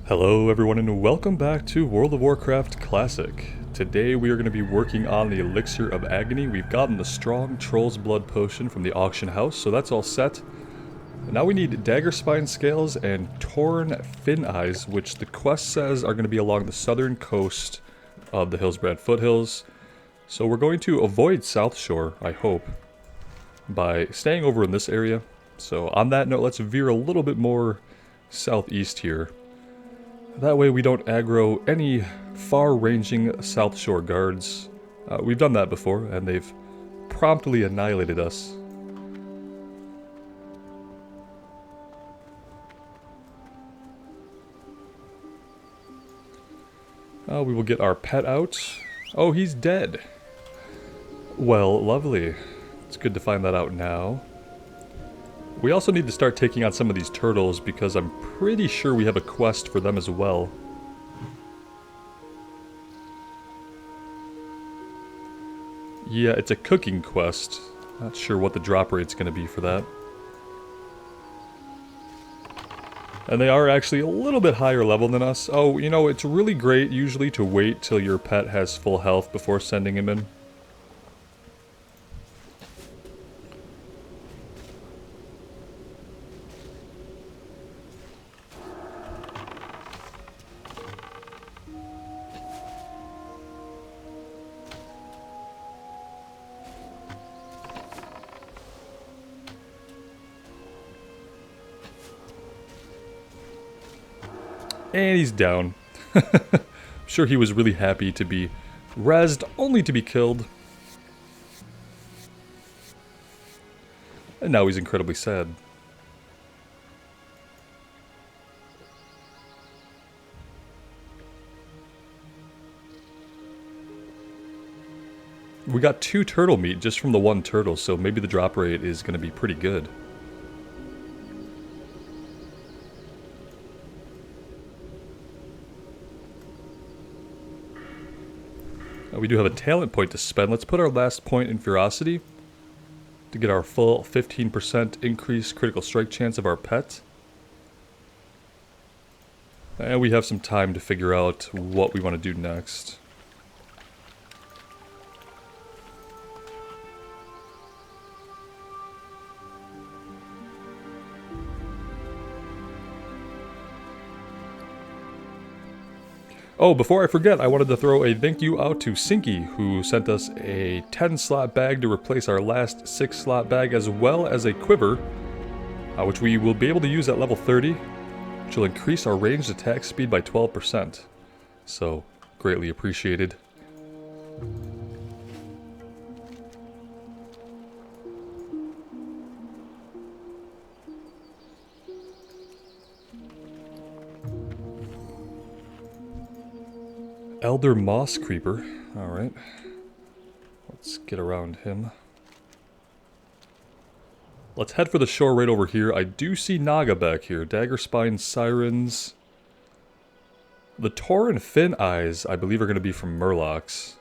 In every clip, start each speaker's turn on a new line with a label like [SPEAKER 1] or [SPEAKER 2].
[SPEAKER 1] Hello everyone and welcome back to World of Warcraft Classic. Today we are going to be working on the Elixir of Agony. We've gotten the Strong Troll's Blood Potion from the auction house, so that's all set. Now we need Dagger Spine Scales and Torn Fin Eyes, which the quest says are going to be along the southern coast of the Hillsbrad Foothills. So we're going to avoid South Shore, I hope, by staying over in this area. So on that note, let's veer a little bit more southeast here. That way we don't aggro any far-ranging South Shore guards. We've done that before, and they've promptly annihilated us. We will get our pet out. Oh, he's dead. Well, lovely. It's good to find that out now. We also need to start taking on some of these turtles because I'm pretty sure we have a quest for them as well. Yeah, it's a cooking quest. Not sure what the drop rate's going to be for that. And they are actually a little bit higher level than us. Oh, you know, it's really great usually to wait till your pet has full health before sending him in. And he's down. I'm sure he was really happy to be rezzed, only to be killed. And now he's incredibly sad. We got 2 turtle meat just from the 1 turtle, so maybe the drop rate is going to be pretty good. We do have a talent point to spend. Let's put our last point in Ferocity to get our full 15% increased critical strike chance of our pet. And we have some time to figure out what we want to do next. Oh, before I forget, I wanted to throw a thank you out to Sinky, who sent us a 10-slot bag to replace our last 6-slot bag, as well as a quiver, which we will be able to use at level 30, which will increase our ranged attack speed by 12%. So, greatly appreciated. Elder Moss Creeper. Alright. Let's get around him. Let's head for the shore right over here. I do see Naga back here. Dagger Spine Sirens. The Torn Fin Eyes, I believe, are going to be from Murlocs.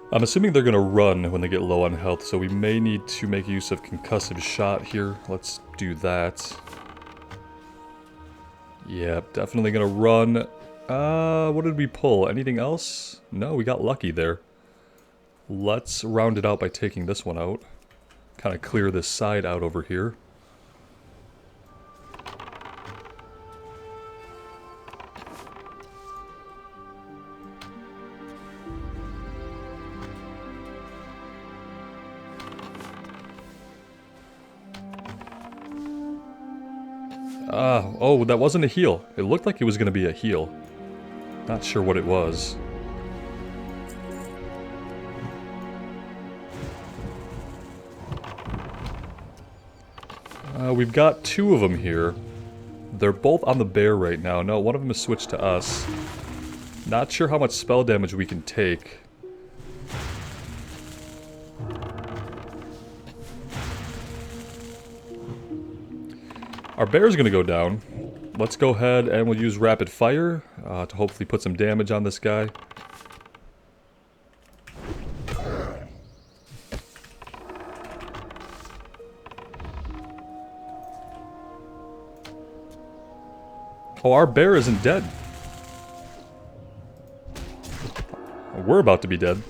[SPEAKER 1] I'm assuming they're going to run when they get low on health, so we may need to make use of Concussive Shot here. Let's do that. Yep, definitely going to run. What did we pull? Anything else? No, we got lucky there. Let's round it out by taking this one out. Kind of clear this side out over here. Oh, that wasn't a heal. It looked like it was going to be a heal. Not sure what it was. We've got two of them here. They're both on the bear right now. No, one of them is switched to us. Not sure how much spell damage we can take. Our bear's gonna go down. Let's go ahead and we'll use rapid fire to hopefully put some damage on this guy. Oh, our bear isn't dead. We're about to be dead.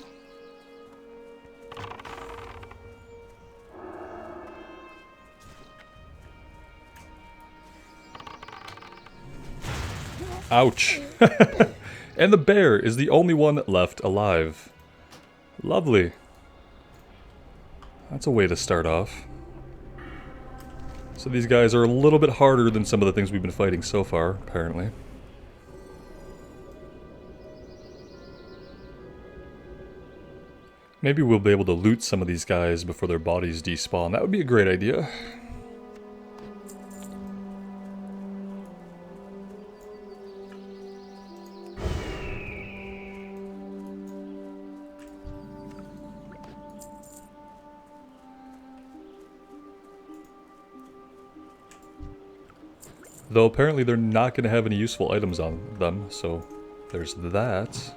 [SPEAKER 1] Ouch. And the bear is the only one left alive. Lovely. That's a way to start off. So these guys are a little bit harder than some of the things we've been fighting so far, apparently. Maybe we'll be able to loot some of these guys before their bodies despawn. That would be a great idea. Though apparently they're not going to have any useful items on them, so there's that.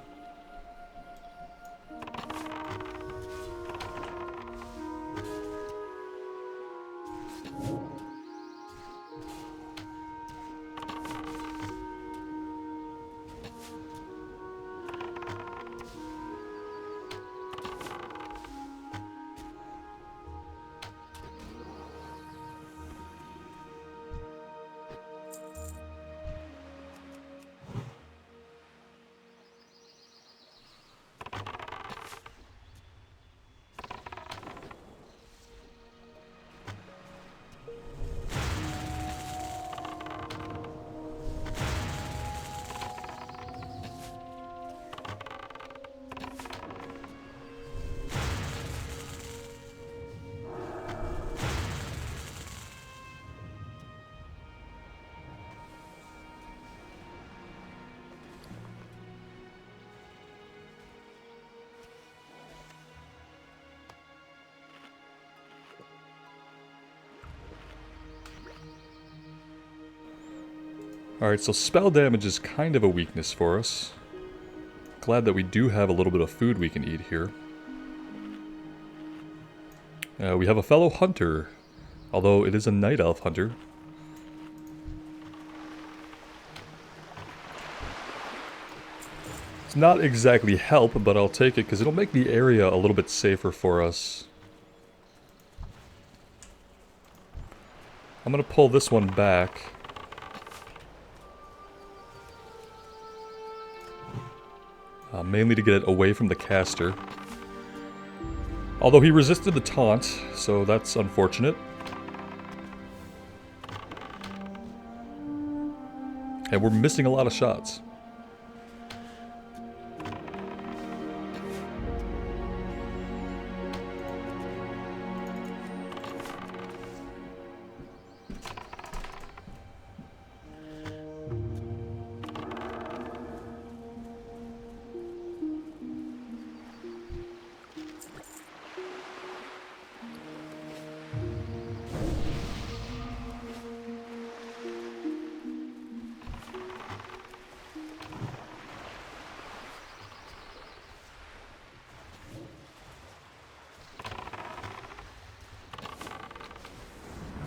[SPEAKER 1] Alright, so spell damage is kind of a weakness for us. Glad that we do have a little bit of food we can eat here. We have a fellow hunter, although it is a night elf hunter. It's not exactly help, but I'll take it because it'll make the area a little bit safer for us. I'm going to pull this one back. Mainly to get it away from the caster. Although he resisted the taunt, so that's unfortunate. And we're missing a lot of shots.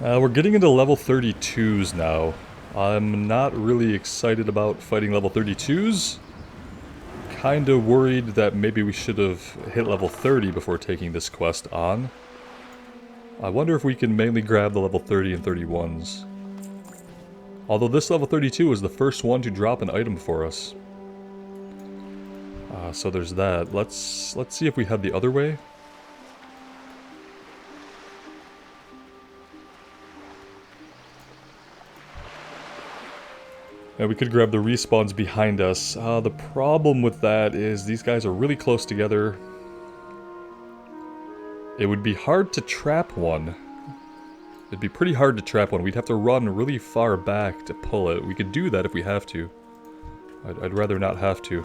[SPEAKER 1] We're getting into level 32s now. I'm not really excited about fighting level 32s. Kinda worried that maybe we should have hit level 30 before taking this quest on. I wonder if we can mainly grab the level 30 and 31s. Although this level 32 is the first one to drop an item for us. So there's that. Let's see if we head the other way. And we could grab the respawns behind us. The problem with that is these guys are really close together. It would be hard to trap one. It'd be pretty hard to trap one. We'd have to run really far back to pull it. We could do that if we have to. I'd rather not have to.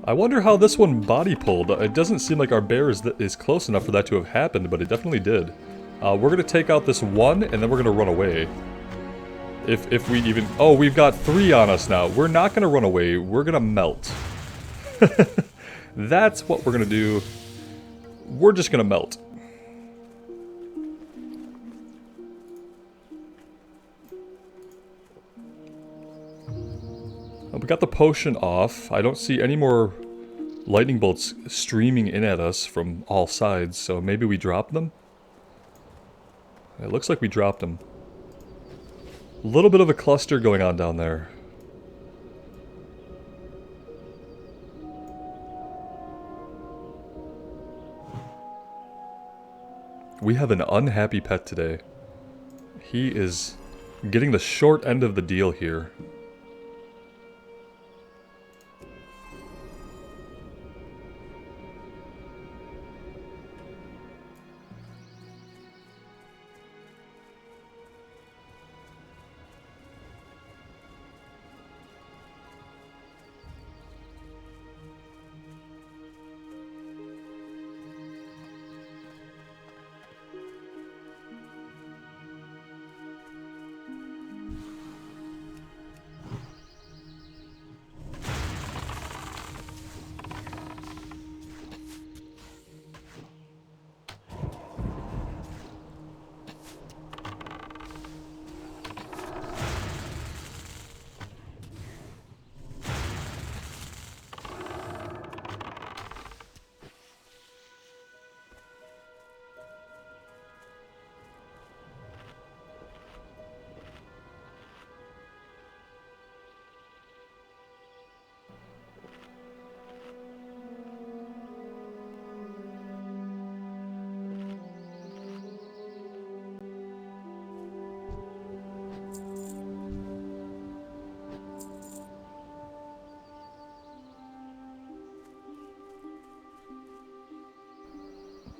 [SPEAKER 1] I wonder how this one body pulled. It doesn't seem like our bear is close enough for that to have happened, but it definitely did. We're gonna take out this one, and then we're gonna run away. If we even... Oh, we've got 3 on us now. We're not gonna run away. We're gonna melt. That's what we're gonna do. We're just gonna melt. We got the potion off. I don't see any more lightning bolts streaming in at us from all sides, so maybe we dropped them? It looks like we dropped them. A little bit of a cluster going on down there. We have an unhappy pet today. He is getting the short end of the deal here.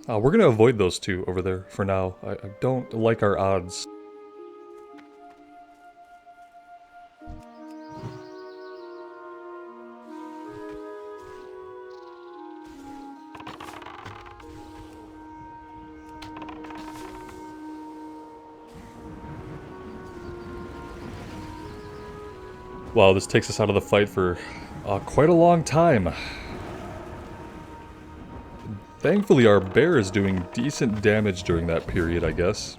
[SPEAKER 1] We're gonna avoid those 2 over there for now. I don't like our odds. Wow, this takes us out of the fight for quite a long time. Thankfully, our bear is doing decent damage during that period, I guess.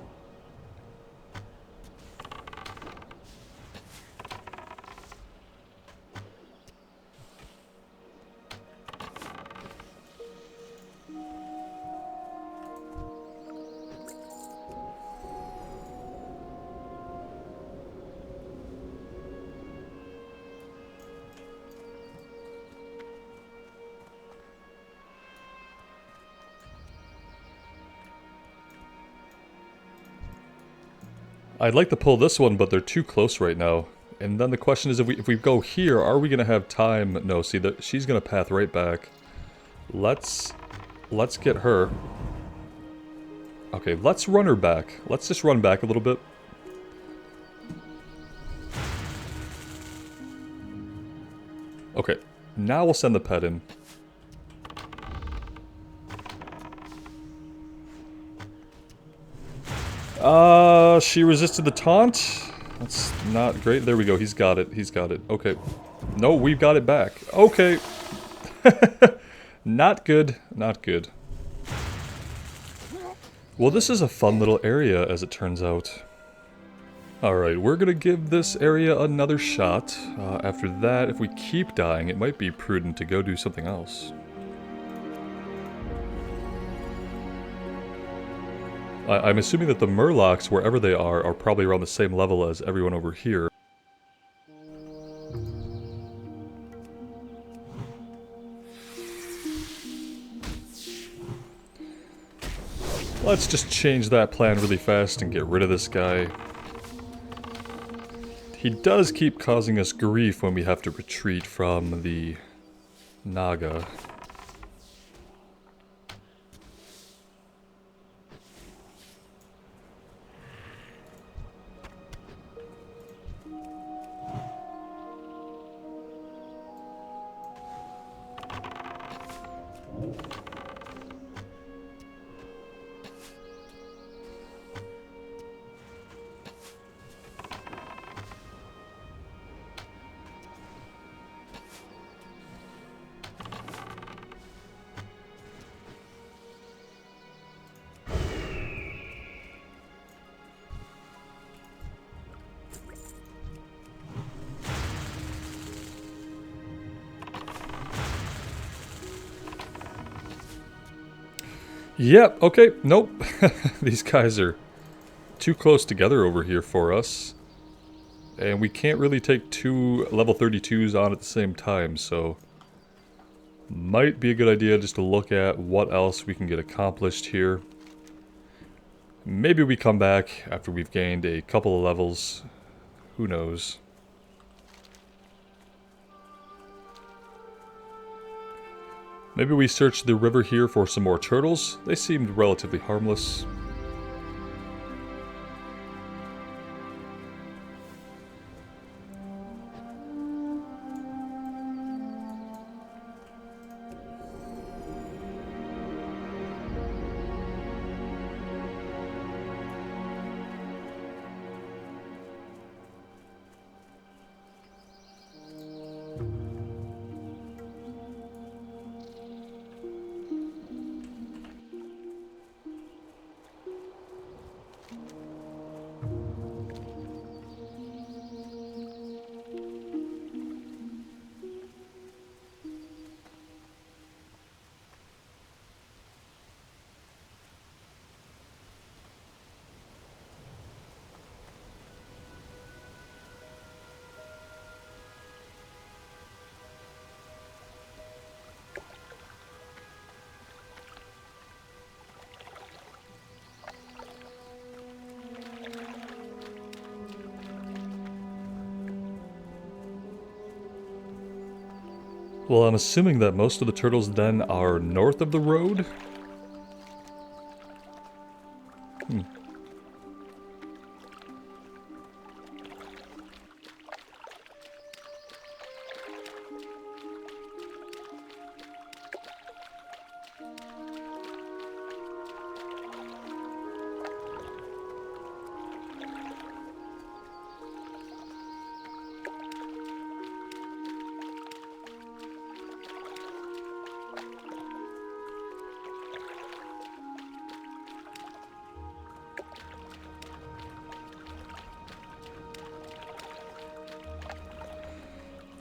[SPEAKER 1] I'd like to pull this one, but they're too close right now. And then the question is, if we go here, are we gonna have time? No, see, she's gonna path right back. Let's get her. Okay, let's run her back. Let's just run back a little bit. Okay, now we'll send the pet in. She resisted the taunt. That's not great. There we go. He's got it. He's got it. Okay. No, we've got it back. Okay. Not good. Not good. Well, this is a fun little area, as it turns out. Alright, we're gonna give this area another shot. After that, if we keep dying, it might be prudent to go do something else. I'm assuming that the Murlocs, wherever they are probably around the same level as everyone over here. Let's just change that plan really fast and get rid of this guy. He does keep causing us grief when we have to retreat from the Naga. Yep, okay, nope. These guys are too close together over here for us. And we can't really take two level 32s on at the same time, so... might be a good idea just to look at what else we can get accomplished here. Maybe we come back after we've gained a couple of levels. Who knows? Maybe we search the river here for some more turtles. They seemed relatively harmless. Well, I'm assuming that most of the turtles then are north of the road?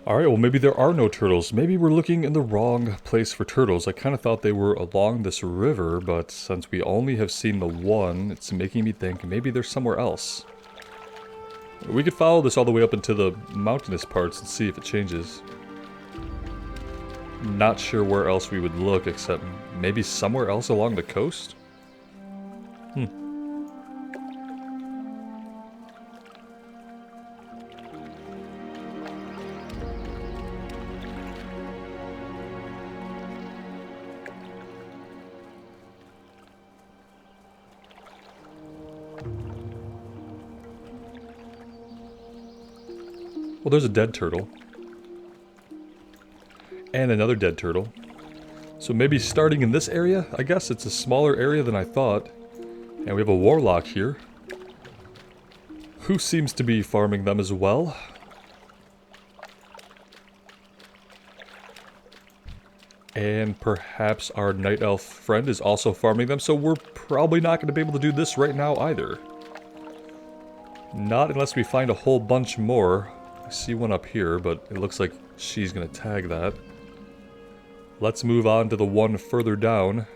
[SPEAKER 1] Alright, well maybe there are no turtles. Maybe we're looking in the wrong place for turtles. I kind of thought they were along this river, but since we only have seen the one, it's making me think maybe they're somewhere else. We could follow this all the way up into the mountainous parts and see if it changes. Not sure where else we would look except maybe somewhere else along the coast? Well, there's a dead turtle. And another dead turtle. So maybe starting in this area? I guess it's a smaller area than I thought. And we have a warlock here. Who seems to be farming them as well. And perhaps our night elf friend is also farming them, so we're probably not going to be able to do this right now either. Not unless we find a whole bunch more. I see one up here, but it looks like she's gonna tag that. Let's move on to the one further down.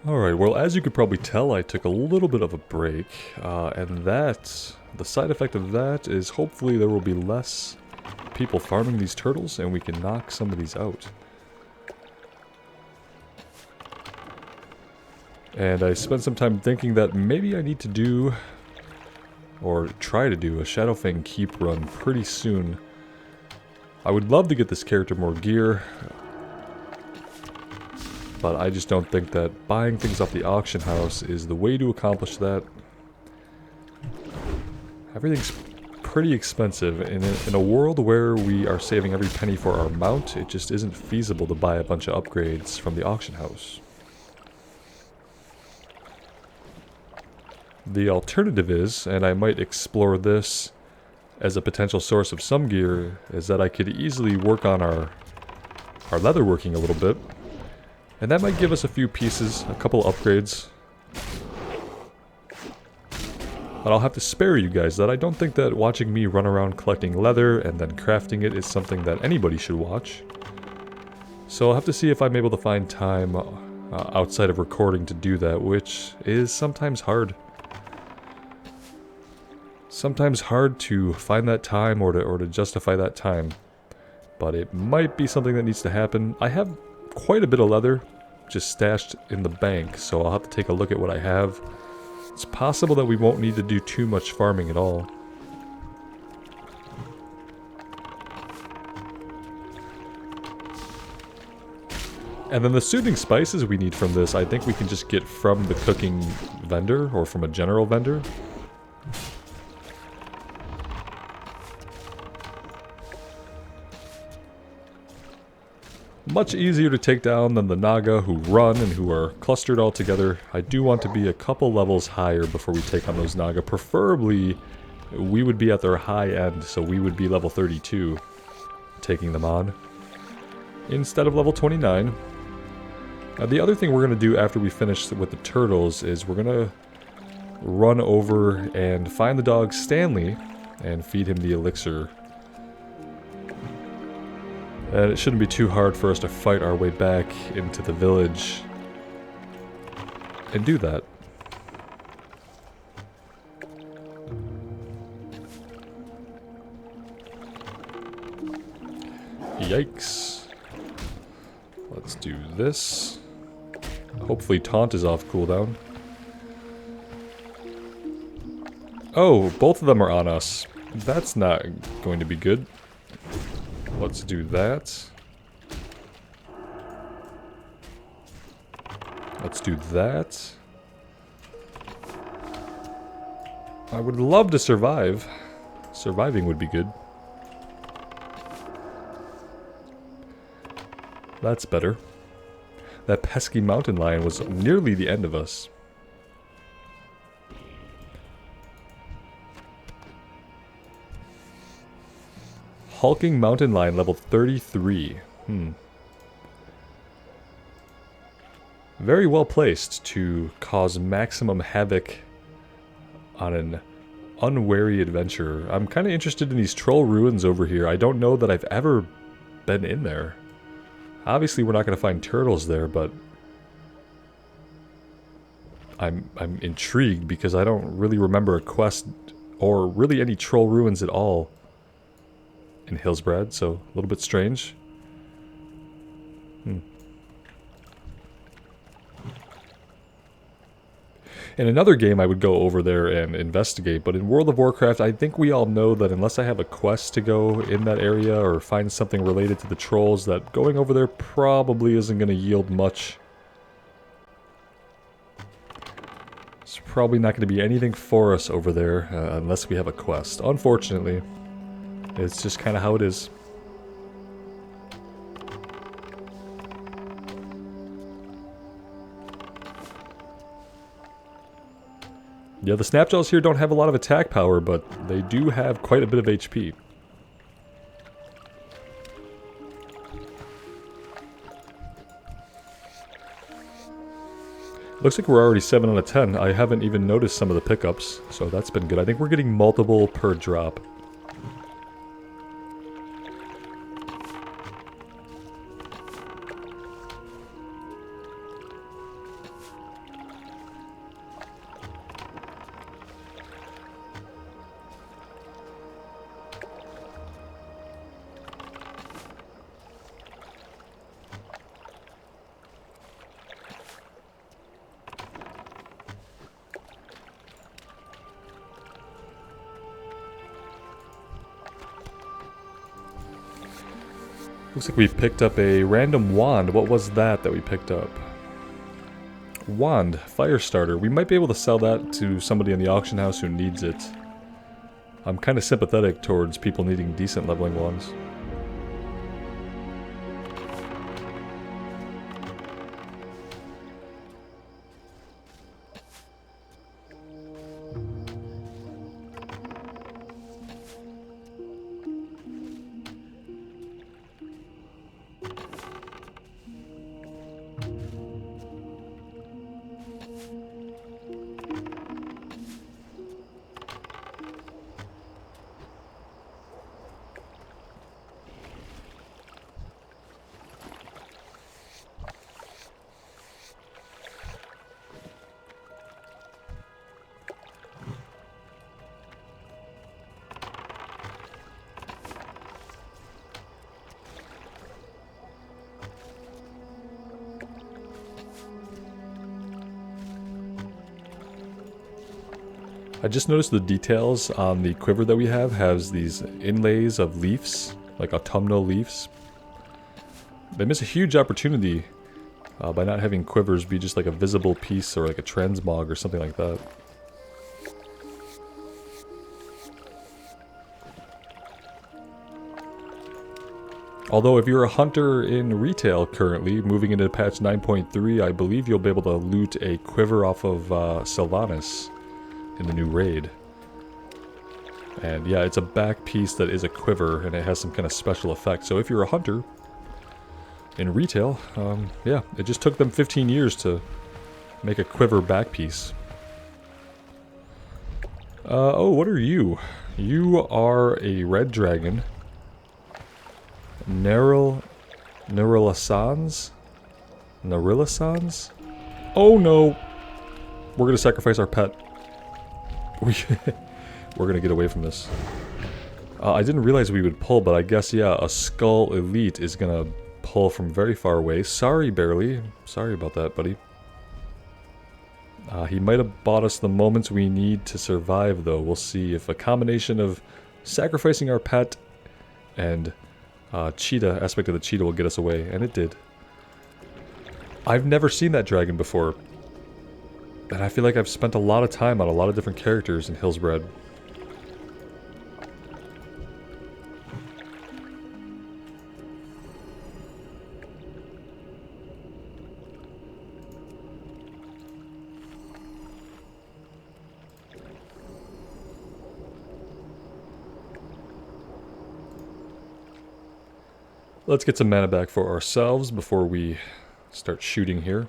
[SPEAKER 1] Alright, well, as you could probably tell, I took a little bit of a break, and the side effect of that is hopefully there will be less people farming these turtles, and we can knock some of these out. And I spent some time thinking that maybe I need to do, or try to do, a Shadowfang keep run pretty soon. I would love to get this character more gear, but I just don't think that buying things off the auction house is the way to accomplish that. Everything's pretty expensive. In a world where we are saving every penny for our mount, it just isn't feasible to buy a bunch of upgrades from the auction house. The alternative is, and I might explore this as a potential source of some gear, is that I could easily work on our leatherworking a little bit. And that might give us a few pieces, a couple upgrades. But I'll have to spare you guys that I don't think that watching me run around collecting leather and then crafting it is something that anybody should watch. So I'll have to see if I'm able to find time outside of recording to do that, which is sometimes hard. Sometimes hard to find that time or to justify that time. But it might be something that needs to happen. I have quite a bit of leather just stashed in the bank, so I'll have to take a look at what I have. It's possible that we won't need to do too much farming at all. And then the soothing spices we need from this, I think we can just get from the cooking vendor, or from a general vendor. Much easier to take down than the Naga who run and who are clustered all together. I do want to be a couple levels higher before we take on those Naga. Preferably, we would be at their high end, so we would be level 32 taking them on, instead of level 29. Now, the other thing we're going to do after we finish with the turtles is we're going to run over and find the dog Stanley and feed him the elixir. And it shouldn't be too hard for us to fight our way back into the village and do that. Yikes. Let's do this. Hopefully taunt is off cooldown. Oh, both of them are on us. That's not going to be good. Let's do that. Let's do that. I would love to survive. Surviving would be good. That's better. That pesky mountain lion was nearly the end of us. Hulking mountain lion, level 33. Very well placed to cause maximum havoc on an unwary adventurer. I'm kind of interested in these troll ruins over here. I don't know that I've ever been in there. Obviously, we're not going to find turtles there, but I'm intrigued because I don't really remember a quest or really any troll ruins at all in Hillsbrad, so a little bit strange. In another game I would go over there and investigate, but in World of Warcraft I think we all know that unless I have a quest to go in that area or find something related to the trolls, that going over there probably isn't going to yield much. It's probably not going to be anything for us over there unless we have a quest. Unfortunately, it's just kind of how it is. Yeah, the Snapjaws here don't have a lot of attack power, but they do have quite a bit of HP. Looks like we're already 7 out of 10. I haven't even noticed some of the pickups, so that's been good. I think we're getting multiple per drop. Looks like we picked up a random wand. What was that we picked up? Wand, fire starter. We might be able to sell that to somebody in the auction house who needs it. I'm kind of sympathetic towards people needing decent leveling wands. I just noticed the details on the quiver that we have has these inlays of leaves, like autumnal leaves. They miss a huge opportunity by not having quivers be just like a visible piece or like a transmog or something like that. Although if you're a hunter in retail currently, moving into patch 9.3, I believe you'll be able to loot a quiver off of Sylvanas in the new raid. And yeah, it's a back piece that is a quiver, and it has some kind of special effect. So if you're a hunter in retail, yeah, it just took them 15 years to make a quiver back piece. Oh, what are you? You are a red dragon. Narilasans? Oh no! We're gonna sacrifice our pet. We're gonna get away from this. I didn't realize we would pull, but I guess, yeah, a Skull Elite is gonna pull from very far away. Sorry, Barely. Sorry about that, buddy. He might have bought us the moments we need to survive, though. We'll see if a combination of sacrificing our pet and cheetah, aspect of the cheetah will get us away, and it did. I've never seen that dragon before. And I feel like I've spent a lot of time on a lot of different characters in Hillsbrad. Let's get some mana back for ourselves before we start shooting here.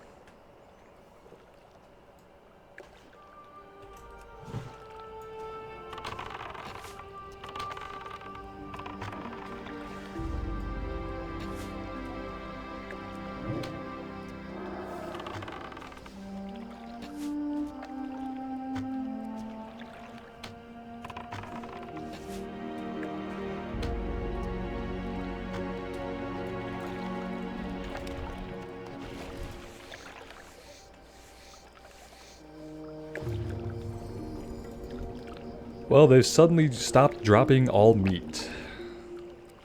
[SPEAKER 1] Well, they've suddenly stopped dropping all meat.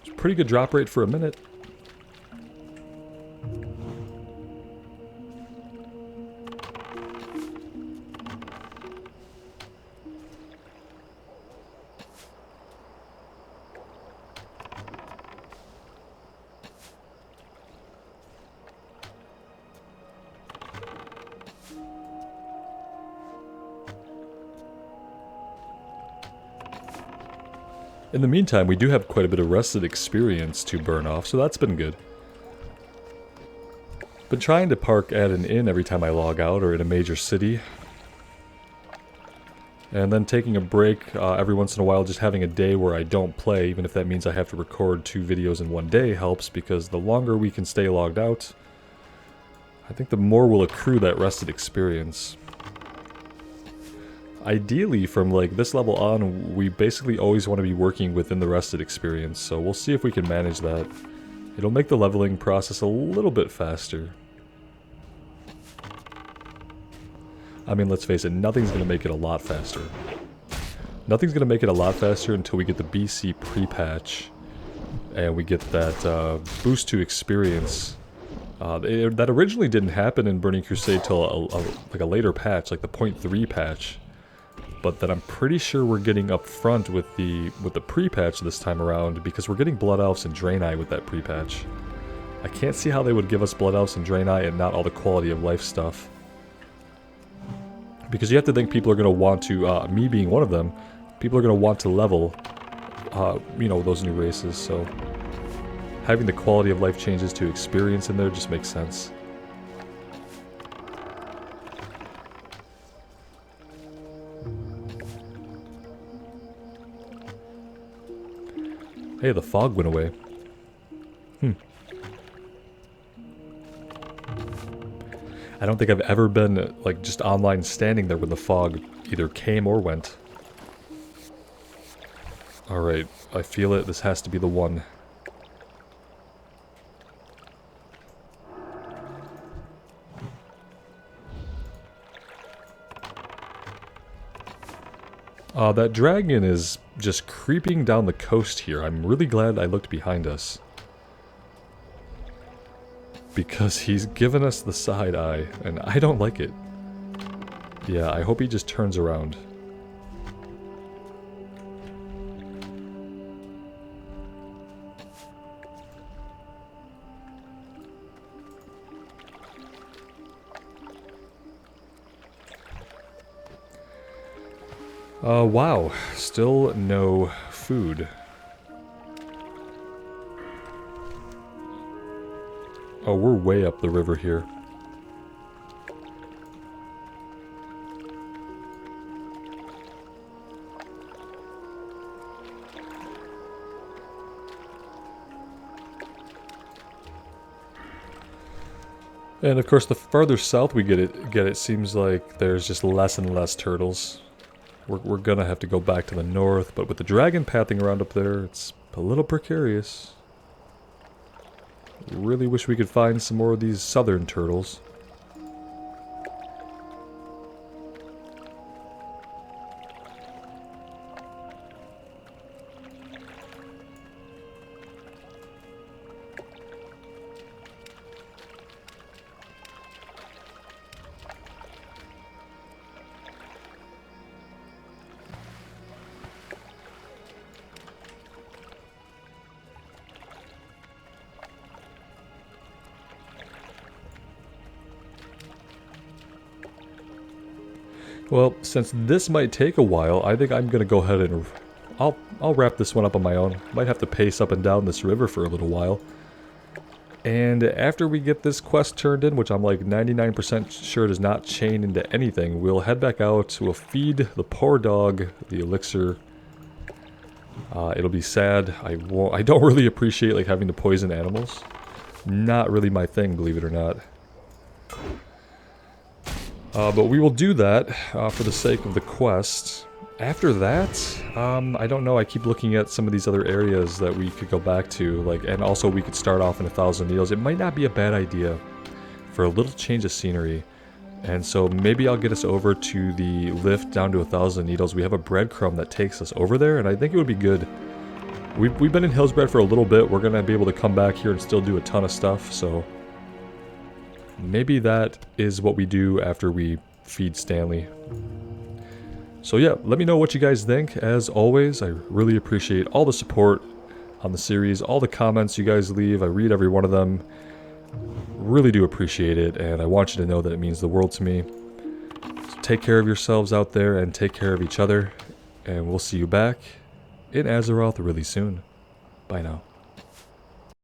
[SPEAKER 1] It's a pretty good drop rate for a minute. In the meantime, we do have quite a bit of rested experience to burn off, so that's been good. Been trying to park at an inn every time I log out or in a major city. And then taking a break every once in a while, just having a day where I don't play, even if that means I have to record 2 videos in one day, helps, because the longer we can stay logged out, I think the more we'll accrue that rested experience. Ideally, from like this level on, we basically always want to be working within the rested experience, so we'll see if we can manage that. It'll make the leveling process a little bit faster. I mean, let's face it, nothing's going to make it a lot faster. Nothing's going to make it a lot faster until we get the BC pre-patch, and we get that boost to experience. That originally didn't happen in Burning Crusade till like a later patch, like the 0.3 patch. But that I'm pretty sure we're getting up front with the pre-patch this time around, because we're getting Blood Elves and Draenei with that pre-patch. I can't see how they would give us Blood Elves and Draenei and not all the quality of life stuff. Because you have to think people are going to want to, me being one of them, people are going to want to level, you know, those new races, so having the quality of life changes to experience in there just makes sense. Hey, the fog went away. I don't think I've ever been, like, just online standing there when the fog either came or went. Alright, I feel it. This has to be the one. That dragon is just creeping down the coast here. I'm really glad I looked behind us. Because he's given us the side eye, and I don't like it. Yeah, I hope he just turns around. Wow. Still no food. Oh, we're way up the river here. And of course, the farther south we get, it seems like there's just less and less turtles. We're gonna have to go back to the north, but with the dragon pathing around up there, it's a little precarious. Really wish we could find some more of these southern turtles. Well, since this might take a while, I think I'm gonna go ahead and I'll wrap this one up on my own. Might have to pace up and down this river for a little while. And after we get this quest turned in, which I'm like 99% sure does not chain into anything, we'll head back out, we'll feed the poor dog the elixir. It'll be sad. I don't really appreciate like having to poison animals. Not really my thing, believe it or not. But we will do that for the sake of the quest. After that, I don't know, I keep looking at some of these other areas that we could go back to, like, and also we could start off in 1,000 Needles. It might not be a bad idea for a little change of scenery. And so maybe I'll get us over to the lift down to 1,000 Needles. We have a breadcrumb that takes us over there, and I think it would be good. We've been in Hillsbred for a little bit. We're going to be able to come back here and still do a ton of stuff, so maybe that is what we do after we feed Stanley. So yeah, let me know what you guys think. As always, I really appreciate all the support on the series, all the comments you guys leave. I read every one of them. Really do appreciate it, and I want you to know that it means the world to me. So take care of yourselves out there and take care of each other, and we'll see you back in Azeroth really soon. Bye now.